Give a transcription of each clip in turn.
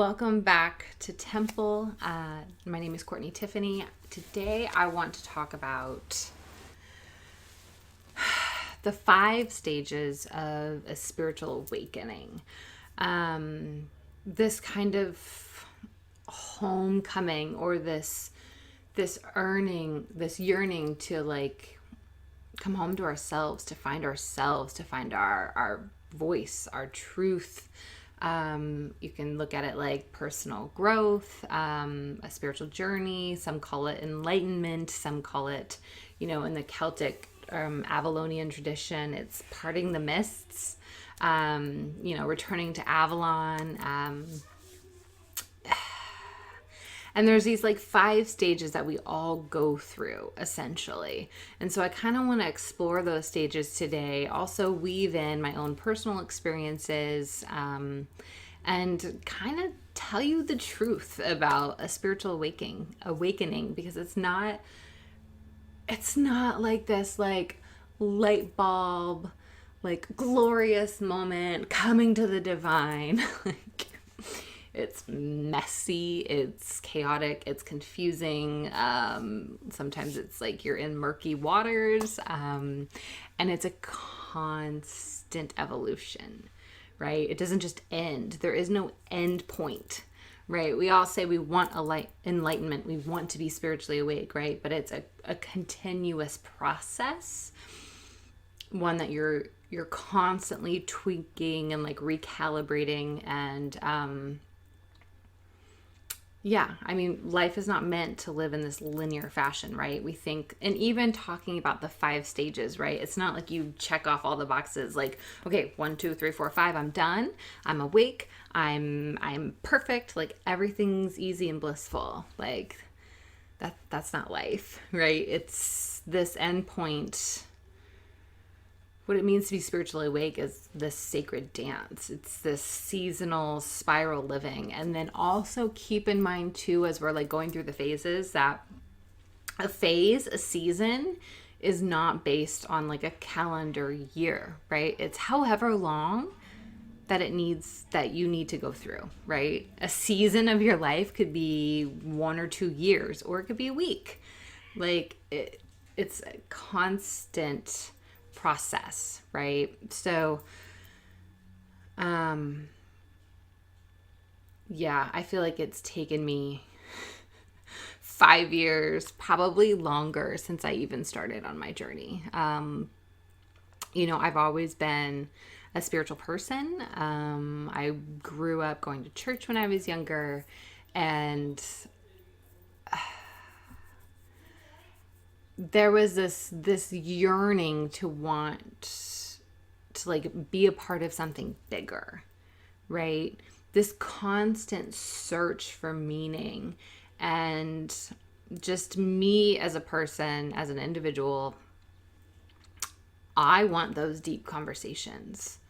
Welcome back to Temple. My name is Courtney Tiffany. Today I want to talk about the 5 stages of a spiritual awakening. This kind of homecoming, or this yearning to like come home to ourselves, to find our voice, our truth. You can look at it like personal growth, a spiritual journey. Some call it enlightenment. Some call it, in the Celtic, Avalonian tradition, it's parting the mists, returning to Avalon. And there's these like 5 stages that we all go through essentially. And so I kind of want to explore those stages today, also weave in my own personal experiences, and kind of tell you the truth about a spiritual awakening, because it's not like this like light bulb, like glorious moment coming to the divine. Like, it's messy, it's chaotic, it's confusing. Sometimes it's like you're in murky waters, and it's a constant evolution, right? It doesn't just end. There is no end point, right? We all say we want enlightenment, we want to be spiritually awake, right? But it's a continuous process, one that you're constantly tweaking and like recalibrating. And life is not meant to live in this linear fashion, right? We think, and even talking about the 5 stages, right? It's not like you check off all the boxes like, okay, 1, 2, 3, 4, 5, I'm done. I'm awake. I'm perfect. Like everything's easy and blissful. Like that's not life, right? It's this end point. What it means to be spiritually awake is this sacred dance. It's this seasonal spiral living. And then also keep in mind too, as we're like going through the phases, that a season is not based on like a calendar year, right? It's however long that you need to go through, right? A season of your life could be 1 or 2 years, or it could be a week. Like it's a constant process, right? So I feel like it's taken me 5 years, probably longer, since I even started on my journey. I've always been a spiritual person. I grew up going to church when I was younger, and there was this yearning to want to like be a part of something bigger, right? This constant search for meaning, and just me as a person, as an individual, I want those deep conversations.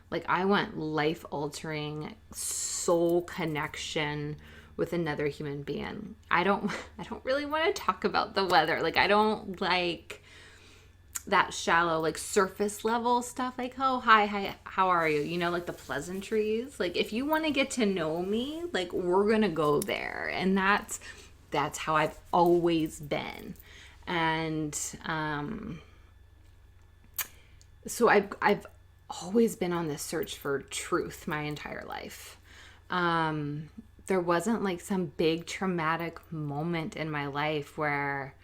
Like I want life-altering soul connection with another human being. I don't really want to talk about the weather. Like I don't like that shallow, like surface level stuff. Like, oh, hi, how are you? Like the pleasantries. Like if you want to get to know me, like we're going to go there. And that's how I've always been. And so I've always been on this search for truth my entire life. There wasn't like some big traumatic moment in my life where,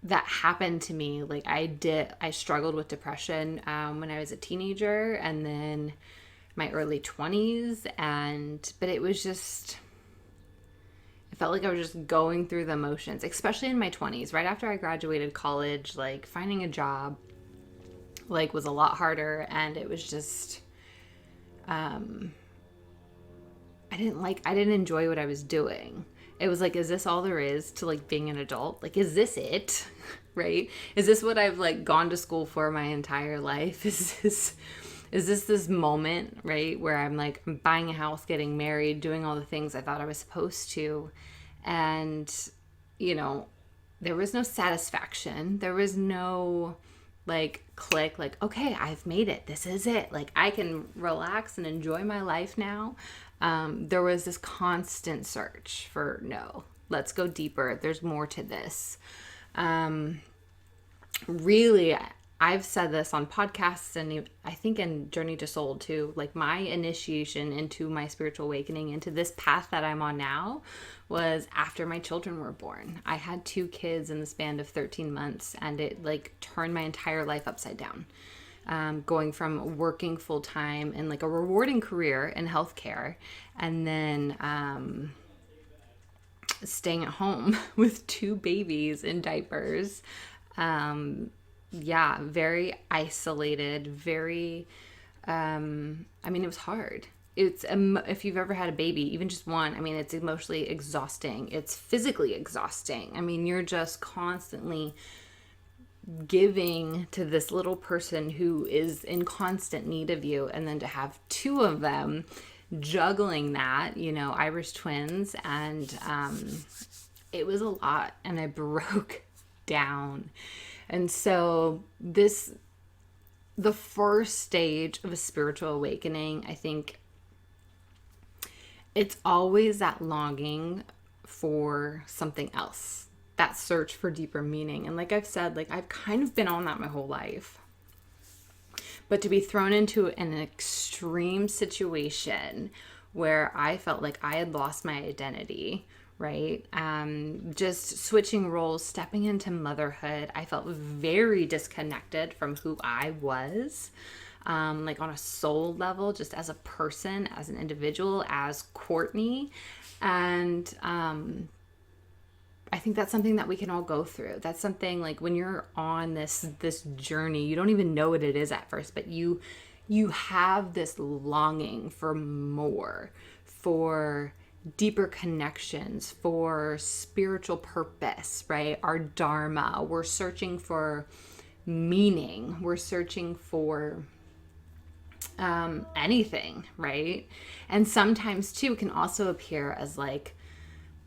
that happened to me. Like I struggled with depression when I was a teenager, and then my early 20s. But it was just, it felt like I was just going through the motions, especially in my 20s. Right after I graduated college, like finding a job, like was a lot harder. And it was just, I didn't enjoy what I was doing. It was like, is this all there is to like being an adult? Like, is this it? Right? Is this what I've like gone to school for my entire life? Is this moment, right, where I'm like buying a house, getting married, doing all the things I thought I was supposed to. And, there was no satisfaction. There was no like click, like, okay, I've made it. This is it. Like I can relax and enjoy my life now. There was this constant search for, no, let's go deeper. There's more to this. Really, I've said this on podcasts and I think in Journey to Soul too, like my initiation into my spiritual awakening, into this path that I'm on now, was after my children were born. I had 2 kids in the span of 13 months and it like turned my entire life upside down. Going from working full time in like a rewarding career in healthcare and then staying at home with 2 babies in diapers. Very isolated, very, it was hard. It's, if you've ever had a baby, even just one, it's emotionally exhausting. It's physically exhausting. You're just constantly giving to this little person who is in constant need of you. And then to have 2 of them juggling that, Irish twins. And, it was a lot and I broke down. And so the first stage of a spiritual awakening, I think it's always that longing for something else, that search for deeper meaning. And like I've said, like I've kind of been on that my whole life. But to be thrown into an extreme situation where I felt like I had lost my identity, right? Just switching roles, stepping into motherhood, I felt very disconnected from who I was, like on a soul level, just as a person, as an individual, as Courtney. And I think that's something that we can all go through. That's something like when you're on this journey, you don't even know what it is at first, but you have this longing for more, for deeper connections, for spiritual purpose, right? Our dharma. We're searching for meaning. We're searching for anything, right? And sometimes too, it can also appear as like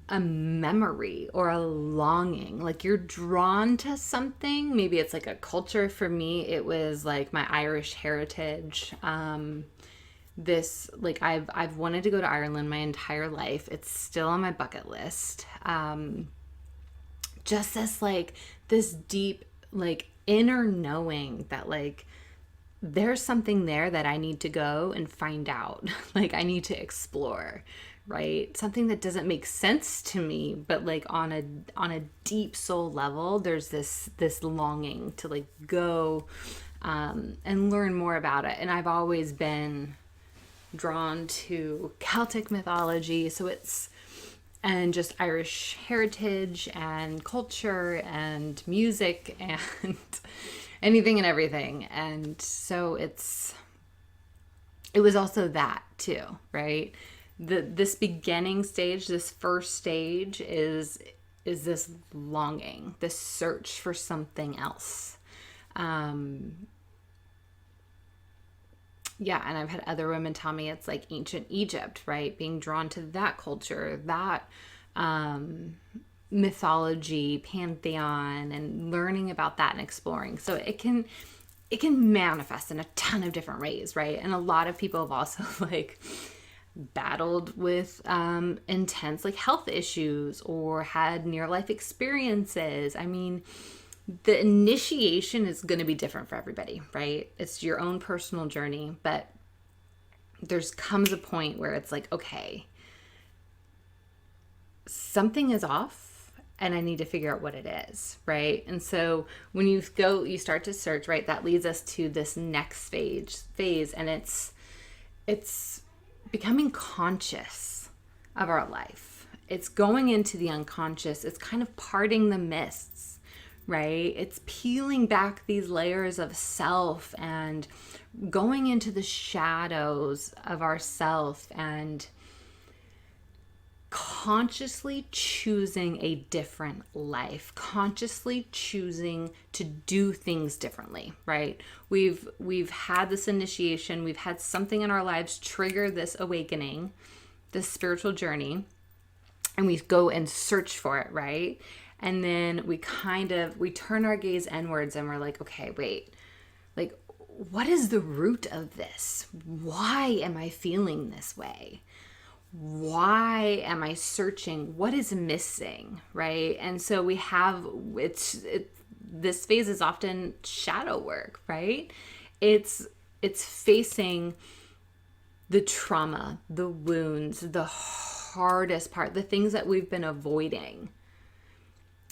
a memory or a longing, like you're drawn to something. Maybe it's like a culture. For me, it was like my Irish heritage. This, like I've wanted to go to Ireland my entire life. It's still on my bucket list. Just this deep, like inner knowing that like there's something there that I need to go and find out. Like I need to explore, right? Something that doesn't make sense to me, but like on a deep soul level, there's this longing to like go and learn more about it. And I've always been drawn to Celtic mythology, and just Irish heritage and culture and music and anything and everything. And so it was also that too, right? This beginning stage, this first stage is this longing, this search for something else. And I've had other women tell me it's like ancient Egypt, right? Being drawn to that culture, that mythology, pantheon, and learning about that and exploring. So it can manifest in a ton of different ways, right? And a lot of people have also like battled with intense like health issues or had near-life experiences. The initiation is going to be different for everybody, right? It's your own personal journey, but comes a point where it's like, okay, something is off and I need to figure out what it is, right? And so when you start to search, right, that leads us to this next phase, and it's becoming conscious of our life. It's going into the unconscious. It's kind of parting the mists, right? It's peeling back these layers of self and going into the shadows of ourself and consciously choosing a different life, consciously choosing to do things differently, right? We've had this initiation, we've had something in our lives trigger this awakening, this spiritual journey, and we go and search for it, right? And then we turn our gaze inwards and we're like, okay, wait, like, what is the root of this? Why am I feeling this way? Why am I searching? What is missing, right? And so this phase is often shadow work, right? It's facing the trauma, the wounds, the hardest part, the things that we've been avoiding,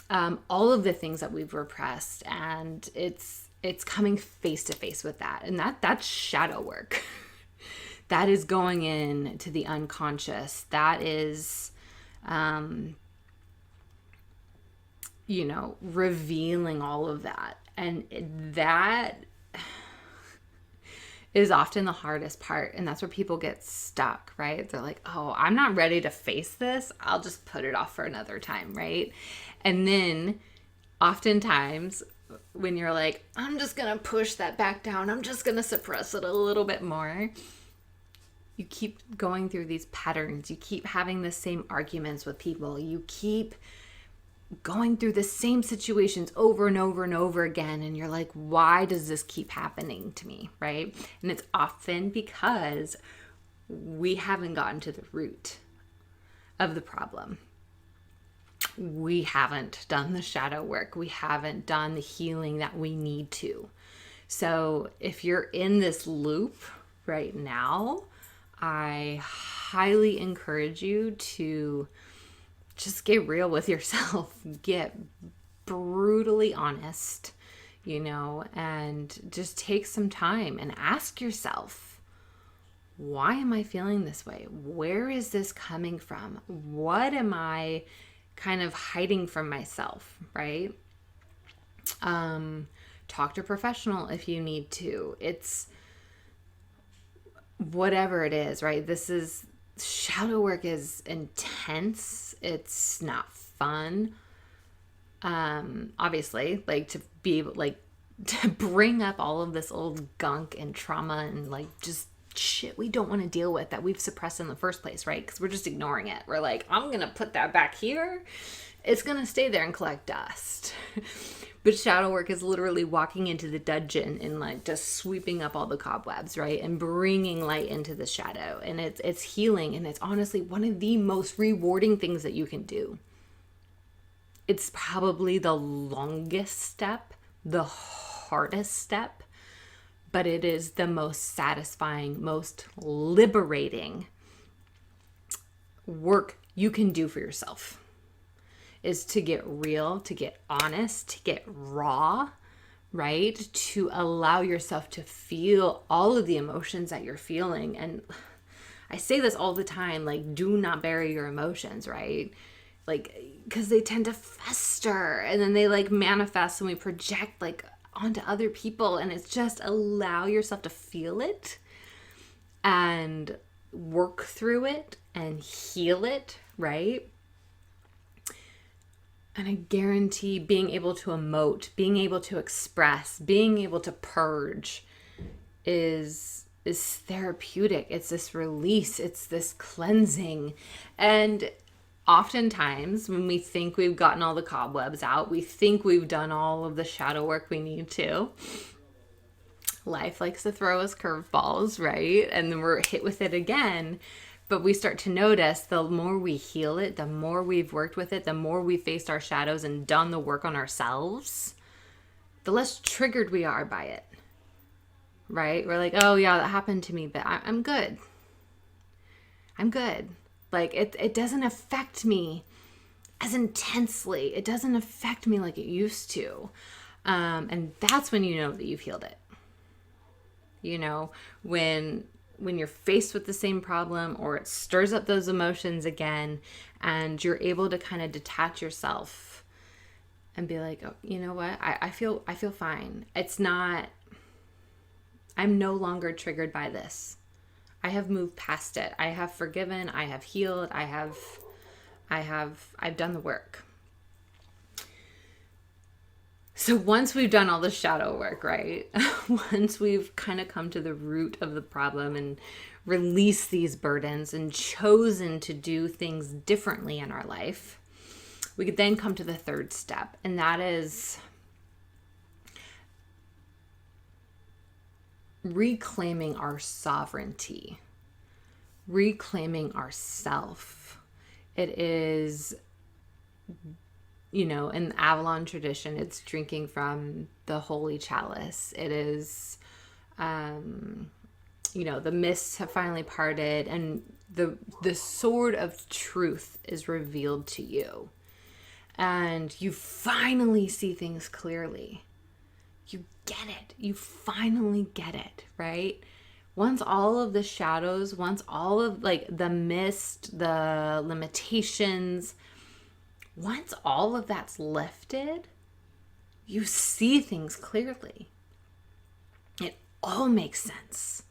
all of the things that we've repressed, and it's coming face to face with that, and that's shadow work. That is going in to the unconscious. That is, revealing all of that. And that is often the hardest part. And that's where people get stuck, right? They're like, oh, I'm not ready to face this. I'll just put it off for another time, right? And then oftentimes when you're like, I'm just going to push that back down, I'm just going to suppress it a little bit more, you keep going through these patterns. You keep having the same arguments with people. You keep going through the same situations over and over and over again. And you're like, why does this keep happening to me, right? And it's often because we haven't gotten to the root of the problem. We haven't done the shadow work. We haven't done the healing that we need to. So if you're in this loop right now, I highly encourage you to just get real with yourself, get brutally honest, and just take some time and ask yourself, why am I feeling this way? Where is this coming from? What am I kind of hiding from myself, right? Talk to a professional if you need to. It's whatever it is, right? Shadow work is intense. It's not fun. Obviously, like, to be able, like, to bring up all of this old gunk and trauma and, like, just shit we don't want to deal with that we've suppressed in the first place, right? Because we're just ignoring it. We're like, I'm going to put that back here. It's going to stay there and collect dust. But shadow work is literally walking into the dungeon and, like, just sweeping up all the cobwebs, right? And bringing light into the shadow. And it's healing. And it's honestly one of the most rewarding things that you can do. It's probably the longest step, the hardest step, but it is the most satisfying, most liberating work you can do for yourself. Is to get real, to get honest, to get raw, right? To allow yourself to feel all of the emotions that you're feeling. And I say this all the time, like, do not bury your emotions, right? Like, because they tend to fester and then they, like, manifest and we project, like, onto other people. And it's just allow yourself to feel it and work through it and heal it, right? And I guarantee being able to emote, being able to express, being able to purge is therapeutic. It's this release. It's this cleansing. And oftentimes when we think we've gotten all the cobwebs out, we think we've done all of the shadow work we need to, life likes to throw us curveballs, right? And then we're hit with it again. But we start to notice the more we heal it, the more we've worked with it, the more we faced our shadows and done the work on ourselves, the less triggered we are by it, right? We're like, oh yeah, that happened to me, but I'm good. I'm good. Like, it doesn't affect me as intensely. It doesn't affect me like it used to. And that's when you know that you've healed it. When you're faced with the same problem or it stirs up those emotions again and you're able to kind of detach yourself and be like, oh, you know what? I feel fine. I'm no longer triggered by this. I have moved past it. I have forgiven. I have healed. I've done the work. So once we've done all the shadow work, right? Once we've kind of come to the root of the problem and release these burdens and chosen to do things differently in our life, we could then come to the third step, and that is reclaiming our sovereignty, reclaiming ourself. It is, in the Avalon tradition, it's drinking from the holy chalice. It is, the mists have finally parted and the sword of truth is revealed to you. And you finally see things clearly. You get it. You finally get it, right? Once all of the shadows, once all of the mist, the limitations, once all of that's lifted, you see things clearly. It all makes sense.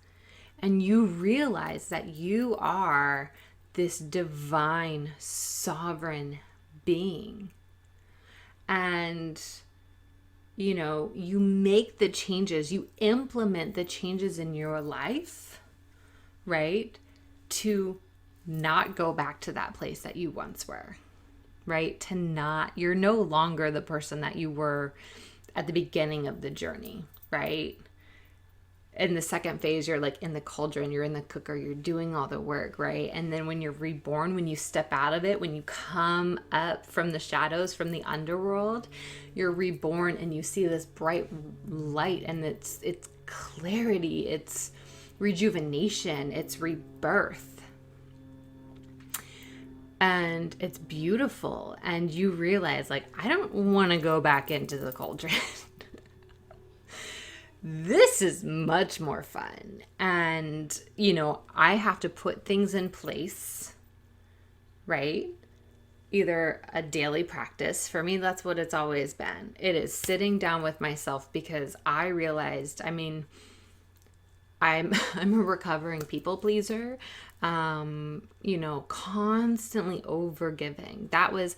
And you realize that you are this divine, sovereign being. And, you make the changes, you implement the changes in your life, right? To not go back to that place that you once were, right? You're no longer the person that you were at the beginning of the journey, right? In the second phase, you're in the cauldron, you're in the cooker, you're doing all the work, right? And then when you're reborn, when you step out of it, when you come up from the shadows, from the underworld, you're reborn and you see this bright light, and it's clarity, it's rejuvenation, it's rebirth. And it's beautiful. And you realize, I don't want to go back into the cauldron. This is much more fun. And, I have to put things in place, right? Either a daily practice. For me, that's what it's always been. It is sitting down with myself, because I realized, I'm a recovering people pleaser, constantly overgiving. That was,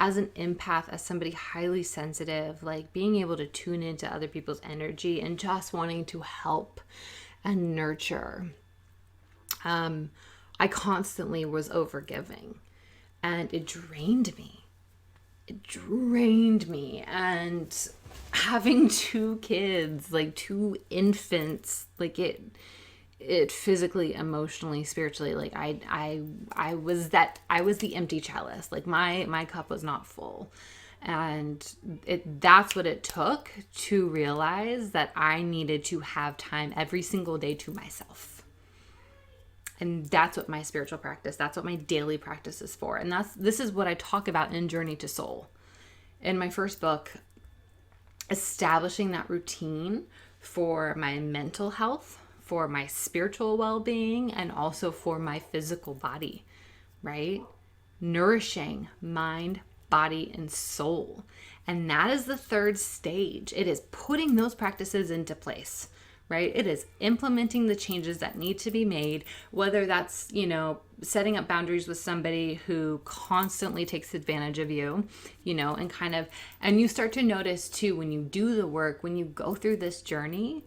as an empath, as somebody highly sensitive, being able to tune into other people's energy and just wanting to help and nurture. I constantly was overgiving, and it drained me. And having two kids, 2 infants, it physically, emotionally, spiritually, I was the empty chalice. My cup was not full. And that's what it took to realize that I needed to have time every single day to myself. And that's what my spiritual practice, that's what my daily practice is for. And this is what I talk about in Journey to Soul. In my first book, establishing that routine for my mental health, for my spiritual well-being, and also for my physical body, right? Nourishing mind, body, and soul. And that is the third stage. It is putting those practices into place, right? It is implementing the changes that need to be made, whether that's, setting up boundaries with somebody who constantly takes advantage of you, and you start to notice too, when you do the work, when you go through this journey,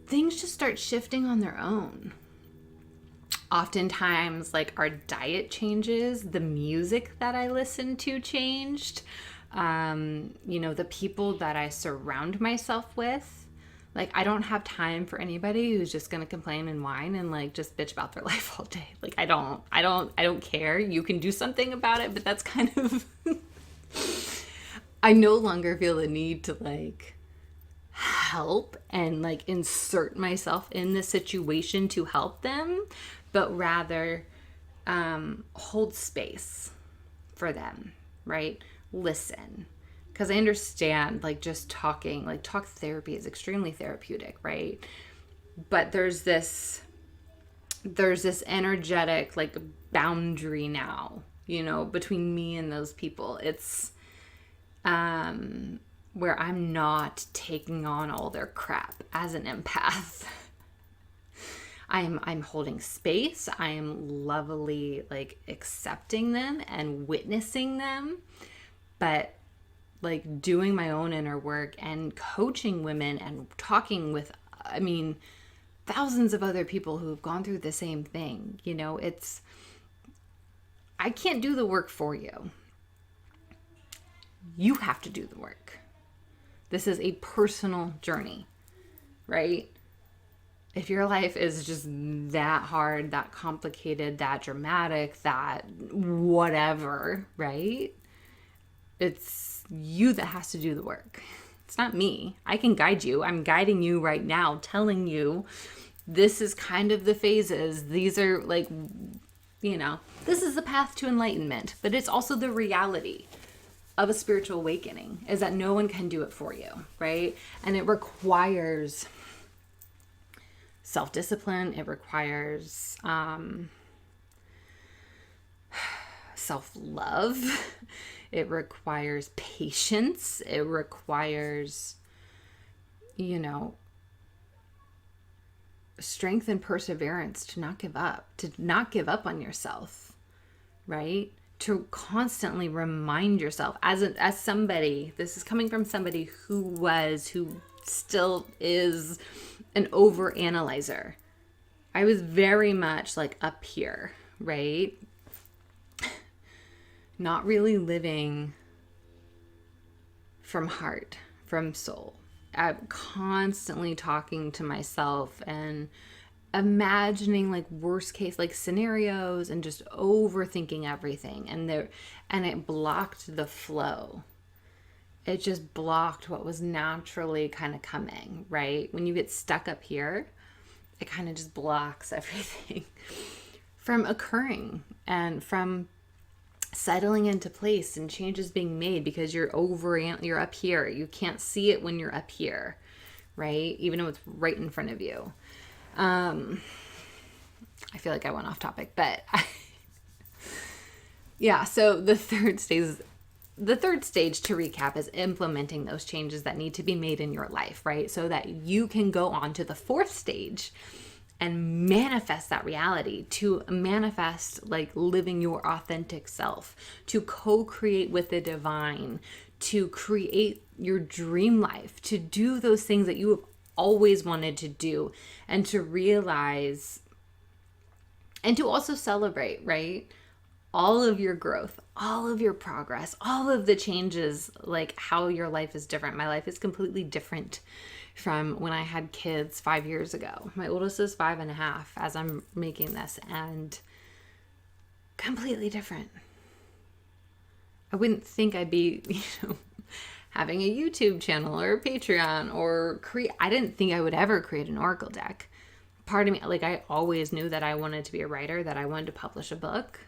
things just start shifting on their own. Oftentimes, our diet changes, the music that I listen to changed, the people that I surround myself with. I don't have time for anybody who's just going to complain and whine and just bitch about their life all day. I don't care. You can do something about it, but that's kind of, I no longer feel the need to help and insert myself in the situation to help them, but rather hold space for them, right? Listen. Because I understand, just talking, talk therapy is extremely therapeutic, right? But there's this energetic, boundary now, between me and those people. It's where I'm not taking on all their crap as an empath. I'm holding space. I am lovingly accepting them and witnessing them, but doing my own inner work and coaching women and talking with, thousands of other people who have gone through the same thing. I can't do the work for you. You have to do the work. This is a personal journey, right? If your life is just that hard, that complicated, that dramatic, that whatever, right? It's you that has to do the work. It's not me. I can guide you. I'm guiding you right now, telling you this is kind of the phases. These are like, this is the path to enlightenment, but it's also the reality of a spiritual awakening is that no one can do it for you, right? And it requires self-discipline. It requires self-love. It requires patience. It requires, strength and perseverance to not give up on yourself, right? To constantly remind yourself as somebody, this is coming from somebody who still is an overanalyzer. I was very much like up here, right? Not really living from heart, from soul. I'm constantly talking to myself and imagining like worst case like scenarios and just overthinking everything, and it blocked the flow. It just blocked what was naturally kind of coming, right? When you get stuck up here, it kind of just blocks everything from occurring and from settling into place and changes being made, because you're up here. You can't see it when you're up here, right? Even though it's right in front of you. I feel like I went off topic, but yeah. So the third stage to recap is implementing those changes that need to be made in your life, right? So that you can go on to the fourth stage and manifest that reality, to manifest like living your authentic self, to co-create with the divine, to create your dream life, to do those things that you have always wanted to do, and to realize and to also celebrate, right? All of your growth, all of your progress, all of the changes, like how your life is different. My life is completely different from when I had kids 5 years ago. My oldest is 5.5 as I'm making this, and completely different. I wouldn't think I'd be, having a YouTube channel or a Patreon or I didn't think I would ever create an oracle deck. Part of me, like I always knew that I wanted to be a writer, that I wanted to publish a book.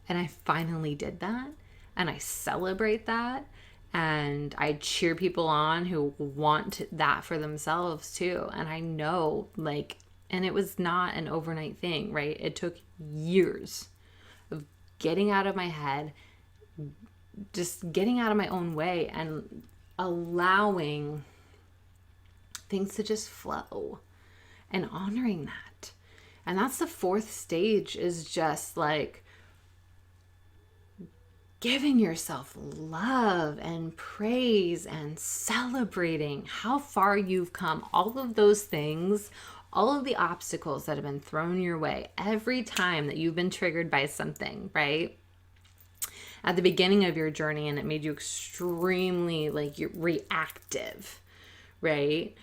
And I finally did that. And I celebrate that. And I cheer people on who want that for themselves too. And I know and it was not an overnight thing, right? It took years of getting out of my head, just getting out of my own way and allowing things to just flow and honoring that. And that's the fourth stage, is just like giving yourself love and praise and celebrating how far you've come. All of those things, all of the obstacles that have been thrown your way, every time that you've been triggered by something, right? At the beginning of your journey, and it made you extremely you're reactive, right?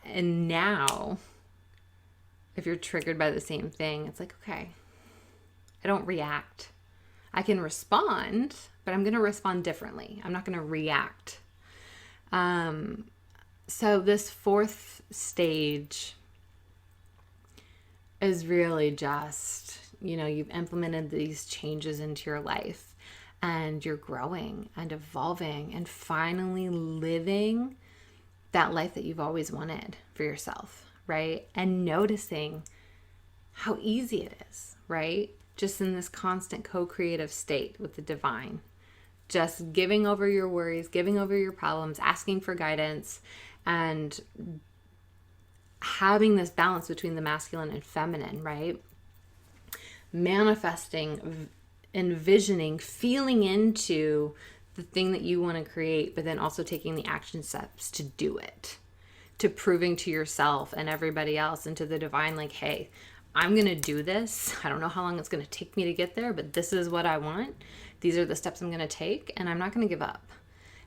And now, if you're triggered by the same thing, it's like, okay, I don't react. I can respond, but I'm going to respond differently. I'm not going to react. So this fourth stage is really just, you've implemented these changes into your life, and you're growing and evolving and finally living that life that you've always wanted for yourself, right? And noticing how easy it is, right? Just in this constant co-creative state with the divine, just giving over your worries, giving over your problems, asking for guidance, and having this balance between the masculine and feminine, right? Manifesting, envisioning, feeling into the thing that you want to create, but then also taking the action steps to do it. to proving to yourself and everybody else and to the divine, like, hey, I'm going to do this. I don't know how long it's going to take me to get there, but this is what I want. These are the steps I'm going to take, and I'm not going to give up.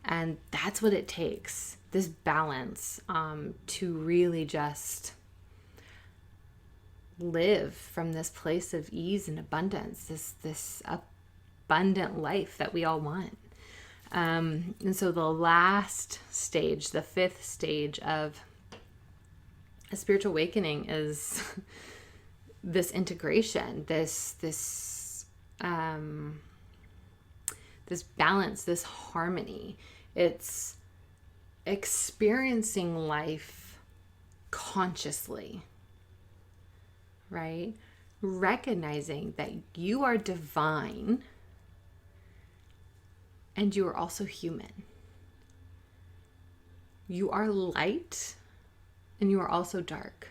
And that's what it takes, this balance, to really just live from this place of ease and abundance, this abundant life that we all want. And so the last stage, the fifth stage of a spiritual awakening is this integration, this balance, this harmony. It's experiencing life consciously, right? Recognizing that you are divine and you are also human. You are light and you are also dark,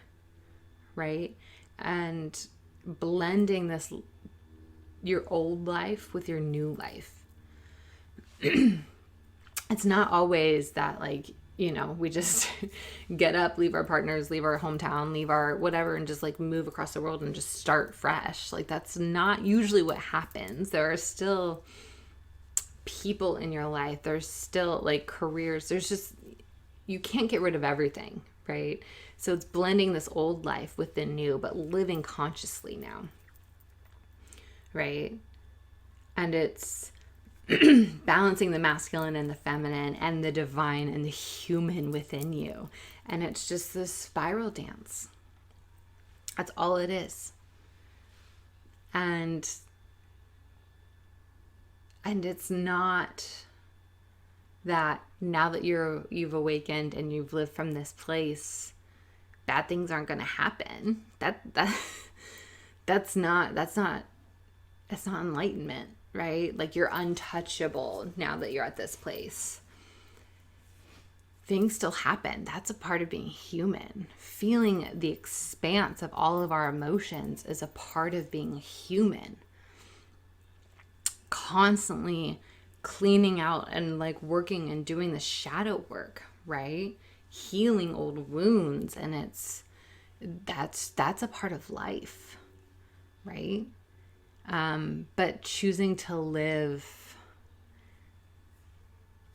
right? And blending this, your old life with your new life. It's not always that, like, you know, we just get up, leave our partners, leave our hometown, leave our whatever, and just like move across the world and just start fresh. Like, that's not usually what happens. There are still people in your life. There's still like careers. There's just, you can't get rid of everything, right? So it's blending this old life with the new, but living consciously now, right? And it's balancing the masculine and the feminine and the divine and the human within you. And it's just this spiral dance. That's all it is. And it's not that now that you've awakened and you've lived from this place, bad things aren't going to happen. That's not enlightenment, right? Like, you're untouchable now that you're at this place. Things still happen. That's a part of being human. Feeling the expanse of all of our emotions is a part of being human. Constantly cleaning out and like working and doing the shadow work, right? Healing old wounds, and that's a part of life, right? But choosing to live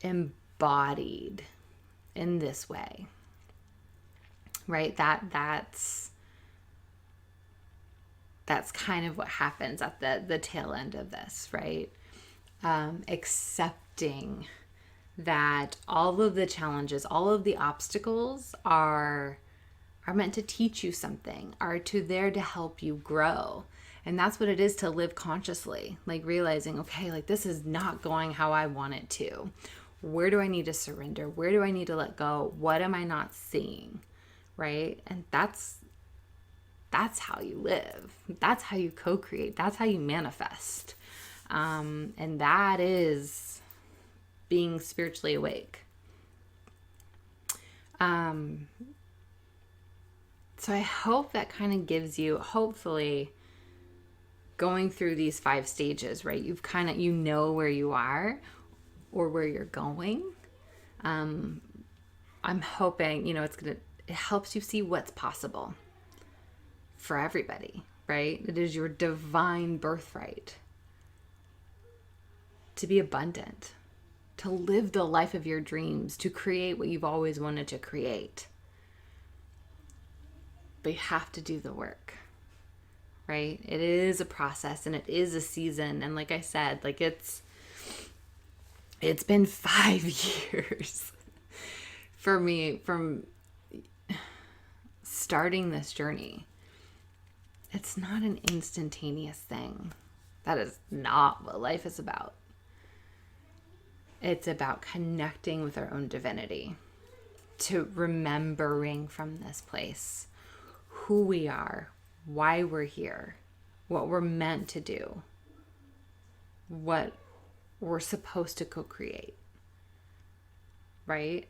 embodied in this way, right? That's kind of what happens at the tail end of this, right? Accepting that all of the challenges, all of the obstacles are meant to teach you something, are there to help you grow. And that's what it is to live consciously, like realizing, okay, like this is not going how I want it to. Where do I need to surrender? Where do I need to let go? What am I not seeing? Right? And that's how you live. That's how you co-create. That's how you manifest. And that is being spiritually awake. So I hope that kind of gives you, hopefully, going through these 5 stages, right? You've kind of, you know where you are or where you're going. I'm hoping, it helps you see what's possible for everybody, right? It is your divine birthright to be abundant, to live the life of your dreams, to create what you've always wanted to create. But you have to do the work, right? It is a process and it is a season. And like I said, like it's been 5 years for me from starting this journey. It's not an instantaneous thing. That is not what life is about. It's about connecting with our own divinity, to remembering from this place who we are, why we're here, what we're meant to do, what we're supposed to co-create, right?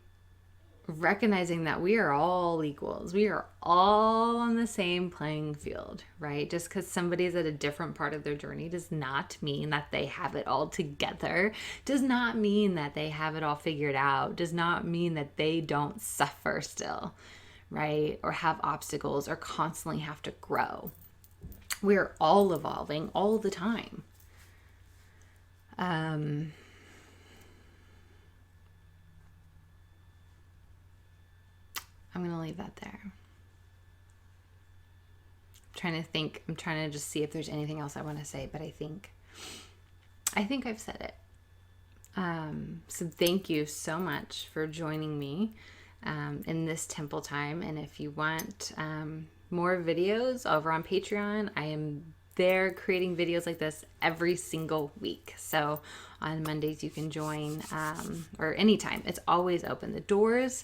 recognizing that we are all equals. We are all on the same playing field, right? Just because somebody's at a different part of their journey does not mean that they have it all together, does not mean that they have it all figured out, does not mean that they don't suffer still, right? Or have obstacles or constantly have to grow. We're all evolving all the time. I'm going to leave that there. I'm trying to think. I'm trying to just see if there's anything else I want to say, but I think I've said it. So thank you so much for joining me in this temple time. And if you want more videos over on Patreon, I am there creating videos like this every single week. So on Mondays you can join, or anytime. It's always open. The doors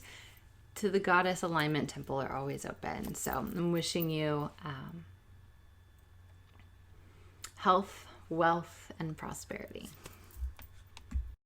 to the Goddess Alignment Temple are always open. So I'm wishing you health, wealth, and prosperity.